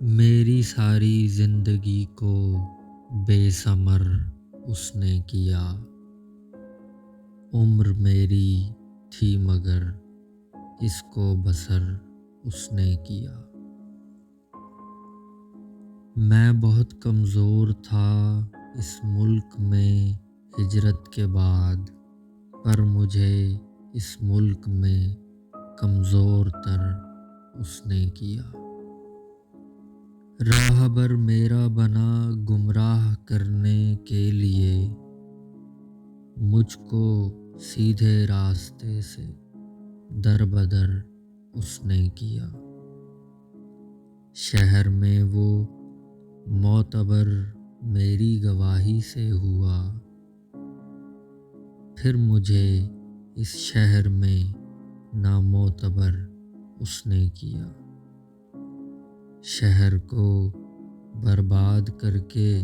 मेरी सारी जिंदगी को बेसमर उसने किया। उम्र मेरी थी मगर इसको बसर उसने किया। मैं बहुत कमज़ोर था इस मुल्क में हिजरत के बाद, पर मुझे इस मुल्क में कमज़ोर तर उसने किया। राहबर मेरा बना गुमराह करने के लिए, मुझको सीधे रास्ते से दर बदर उसने किया। शहर में वो मोतबर मेरी गवाही से हुआ, फिर मुझे इस शहर में नामोतबर उसने किया। शहर को बर्बाद करके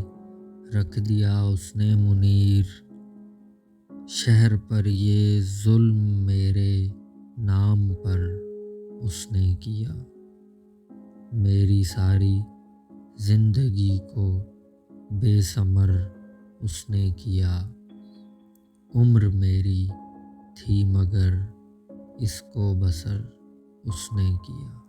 रख दिया उसने मुनीर, शहर पर ये जुल्म मेरे नाम पर उसने किया। मेरी सारी जिंदगी को बेसमर उसने किया। उम्र मेरी थी मगर इसको बसर उसने किया।